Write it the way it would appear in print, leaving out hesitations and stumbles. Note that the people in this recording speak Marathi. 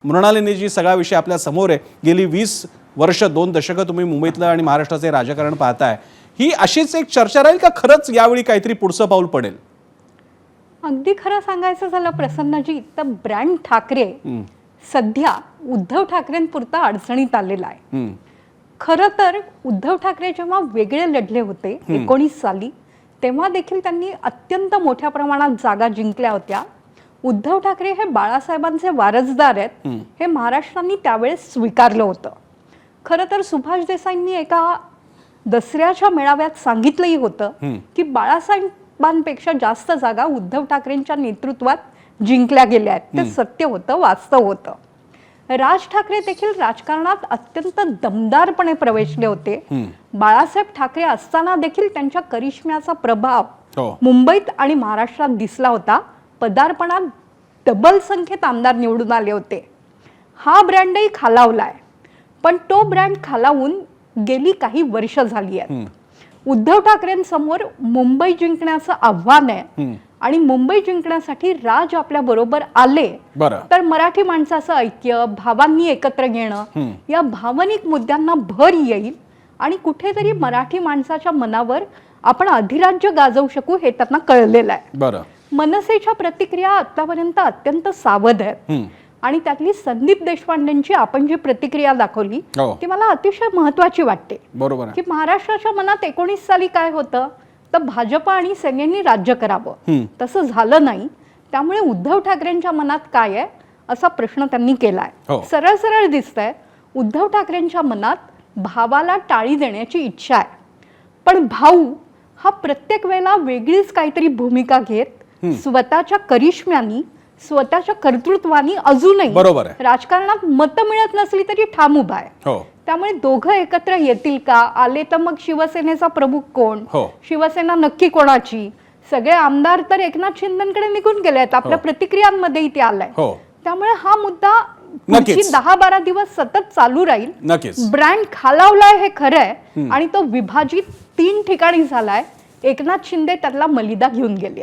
मृणालिनी जी सगळा विषय आपल्या समोर आहे, गेली 20 वर्ष 2 दशकं तुम्ही मुंबईतलं आणि महाराष्ट्राचे राजकारण पाहताय, ही अशीच एक चर्चा राहील का खरंच यावेळी काहीतरी पुढचं पाऊल पडेल? अगदी खरं सांगायचं झालं प्रसन्नजी तर ब्रँड ठाकरे सध्या उद्धव ठाकरेंपुरता अडचणीत आलेला आहे. खरं तर उद्धव ठाकरे जेव्हा वेगळे लढले होते 19 साली तेव्हा देखील त्यांनी अत्यंत मोठ्या प्रमाणात जागा जिंकल्या होत्या. उद्धव ठाकरे हे बाळासाहेबांचे वारसदार आहेत हे महाराष्ट्राने त्यावेळेस स्वीकारलं होतं. खरं तर सुभाष देसाईंनी एका दसऱ्याच्या मेळाव्यात सांगितलंही होतं की बाळासाहेबांपेक्षा जास्त जागा उद्धव ठाकरेंच्या नेतृत्वात जिंकल्या गेल्या आहेत. ते सत्य होतं, वास्तव होतं. राज ठाकरे देखील राजकारणात अत्यंत दमदारपणे प्रवेशले होते. बाळासाहेब ठाकरे असताना देखील त्यांच्या करिश्म्याचा प्रभाव मुंबईत आणि महाराष्ट्रात दिसला होता. पदार्पणात डबल संख्येत आमदार निवडून आले होते. हा ब्रँडही खालावलाय, पण तो ब्रँड खालावून गेली काही वर्ष झाली आहेत. उद्धव ठाकरेंसमोर मुंबई जिंकण्याचं आव्हान आहे आणि मुंबई जिंकण्यासाठी राज आपल्या बरोबर आले तर मराठी माणसाचं ऐक्य, भावांनी एकत्र घेणं, या भावनिक मुद्द्यांना भर येईल आणि कुठेतरी मराठी माणसाच्या मनावर आपण अधिराज्य गाजवू शकू हे त्यांना कळलेलं आहे. मनसेच्या प्रतिक्रिया आतापर्यंत अत्यंत सावध आहेत आणि त्यातली संदीप देशपांडेंची आपण जी प्रतिक्रिया दाखवली ती मला अतिशय महत्वाची वाटते. की महाराष्ट्राच्या मनात 19 साली काय होतं तर भाजप आणि सेनेनी राज्य करावं, तसं झालं नाही. त्यामुळे उद्धव ठाकरेंच्या मनात काय आहे असा प्रश्न त्यांनी केलाय. सरळ सरळ दिसतंय उद्धव ठाकरेंच्या मनात भावाला टाळी देण्याची इच्छा आहे, पण भाऊ हा प्रत्येक वेळेला वेगळीच काहीतरी भूमिका घेत स्वतःच्या करिश्म्यानी, स्वतःच्या कर्तृत्वानी अजूनही राजकारणात मतं मिळत नसली तरी ठाम उभा आहे. त्यामुळे दोघं एकत्र येतील का? आले तर मग शिवसेनेचा प्रमुख कोण, शिवसेना नक्की कोणाची? सगळे आमदार तर एकनाथ शिंदेकडे निघून गेले आहेत, आपल्या प्रतिक्रियांमध्येही ते आलाय. त्यामुळे हा मुद्दा 10-12 दिवस सतत चालू राहील. ब्रँड खालावलाय हे खरं आहे आणि तो विभाजित 3 ठिकाणी झालाय. एकनाथ शिंदे त्यातला मलिदा घेऊन गेले.